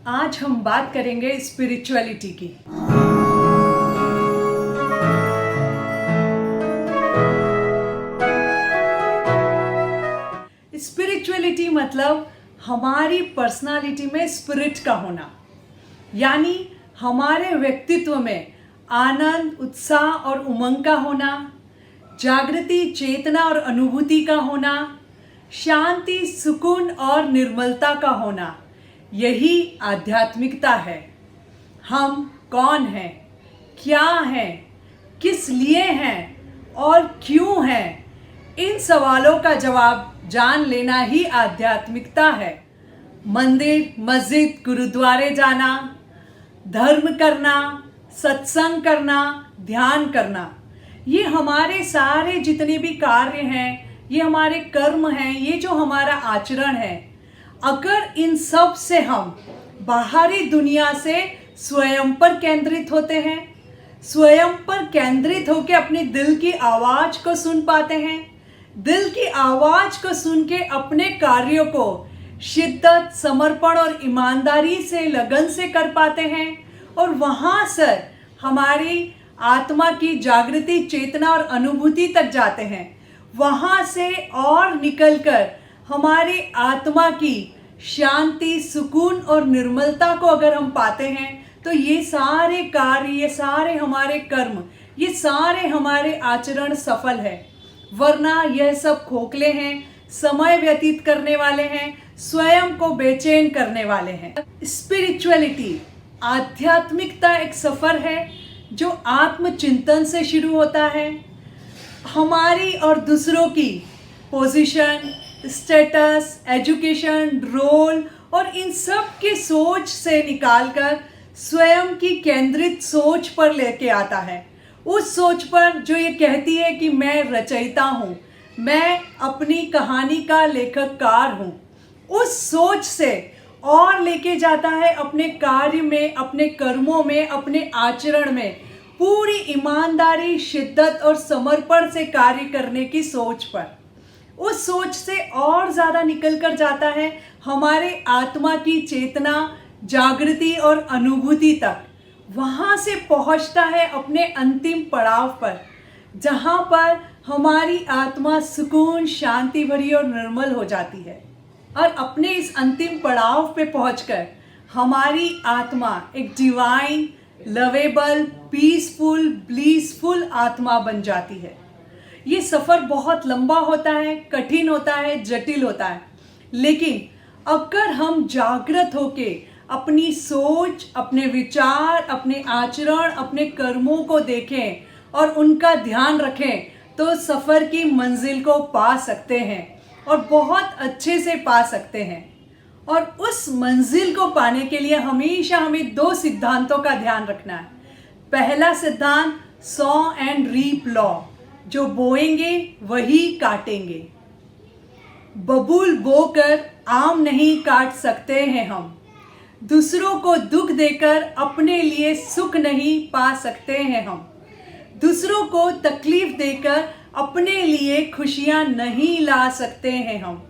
आज हम बात करेंगे स्पिरिचुअलिटी की। स्पिरिचुअलिटी मतलब हमारी पर्सनालिटी में स्पिरिट का होना, यानी हमारे व्यक्तित्व में आनंद, उत्साह और उमंग का होना, जागृति, चेतना और अनुभूति का होना, शांति, सुकून और निर्मलता का होना, यही आध्यात्मिकता है। हम कौन हैं, क्या हैं, किस लिए हैं और क्यों हैं, इन सवालों का जवाब जान लेना ही आध्यात्मिकता है। मंदिर, मस्जिद, गुरुद्वारे जाना, धर्म करना, सत्संग करना, ध्यान करना, ये हमारे सारे जितने भी कार्य हैं, ये हमारे कर्म हैं, ये जो हमारा आचरण है, अगर इन सब से हम बाहरी दुनिया से स्वयं पर केंद्रित होते हैं, स्वयं पर केंद्रित होकर अपने दिल की आवाज़ को सुन पाते हैं, दिल की आवाज़ को सुन के अपने कार्यों को शिद्दत, समर्पण और ईमानदारी से, लगन से कर पाते हैं और वहाँ से हमारी आत्मा की जागृति, चेतना और अनुभूति तक जाते हैं, वहाँ से और निकलकर हमारी आत्मा की शांति, सुकून और निर्मलता को अगर हम पाते हैं, तो ये सारे कार्य, ये सारे हमारे कर्म, ये सारे हमारे आचरण सफल है। वरना यह सब खोखले हैं, समय व्यतीत करने वाले हैं, स्वयं को बेचैन करने वाले हैं। स्पिरिचुअलिटी, आध्यात्मिकता एक सफ़र है जो आत्मचिंतन से शुरू होता है। हमारी और दूसरों की पोजीशन, स्टेटस, एजुकेशन, रोल और इन सब की सोच से निकालकर स्वयं की केंद्रित सोच पर लेके आता है। उस सोच पर जो ये कहती है कि मैं रचयिता हूँ, मैं अपनी कहानी का लेखककार हूँ, उस सोच से और लेके जाता है अपने कार्य में, अपने कर्मों में, अपने आचरण में पूरी ईमानदारी, शिद्दत और समर्पण से कार्य करने की सोच पर। उस सोच से और ज़्यादा निकल कर जाता है हमारे आत्मा की चेतना, जागृति और अनुभूति तक। वहाँ से पहुँचता है अपने अंतिम पड़ाव पर, जहाँ पर हमारी आत्मा सुकून, शांति भरी और निर्मल हो जाती है। और अपने इस अंतिम पड़ाव पे पहुंचकर हमारी आत्मा एक डिवाइन, लवेबल, पीसफुल, ब्लीसफुल आत्मा बन जाती है। ये सफ़र बहुत लंबा होता है, कठिन होता है, जटिल होता है, लेकिन अगर हम जागृत होके अपनी सोच, अपने विचार, अपने आचरण, अपने कर्मों को देखें और उनका ध्यान रखें, तो सफ़र की मंजिल को पा सकते हैं और बहुत अच्छे से पा सकते हैं। और उस मंजिल को पाने के लिए हमेशा हमें दो सिद्धांतों का ध्यान रखना है। पहला सिद्धांत सॉ एंड रीप लॉ, जो बोएंगे वही काटेंगे। बबूल बोकर आम नहीं काट सकते हैं हम, दूसरों को दुख देकर अपने लिए सुख नहीं पा सकते हैं हम, दूसरों को तकलीफ देकर अपने लिए खुशियाँ नहीं ला सकते हैं हम,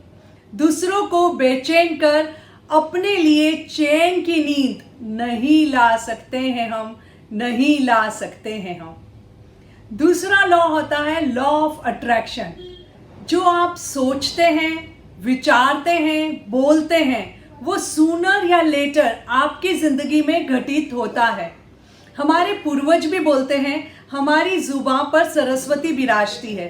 दूसरों को बेचैन कर अपने लिए चैन की नींद नहीं ला सकते हैं हम, नहीं ला सकते हैं हम। दूसरा लॉ होता है लॉ ऑफ अट्रैक्शन। जो आप सोचते हैं, विचारते हैं, बोलते हैं, वो सूनर या लेटर आपकी ज़िंदगी में घटित होता है। हमारे पूर्वज भी बोलते हैं, हमारी जुबान पर सरस्वती विराजती है।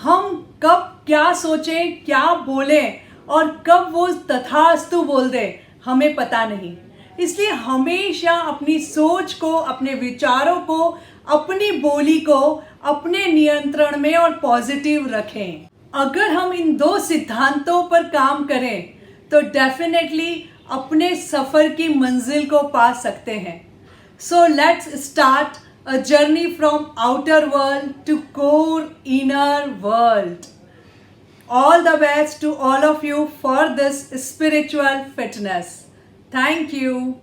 हम कब क्या सोचें, क्या बोलें और कब वो तथास्तु बोल दे, हमें पता नहीं। इसलिए हमेशा अपनी सोच को, अपने विचारों को, अपनी बोली को अपने नियंत्रण में और पॉजिटिव रखें। अगर हम इन दो सिद्धांतों पर काम करें तो डेफिनेटली अपने सफ़र की मंजिल को पा सकते हैं। So let's start a journey from outer world to core inner world. All the best to all of you for this spiritual fitness. Thank you.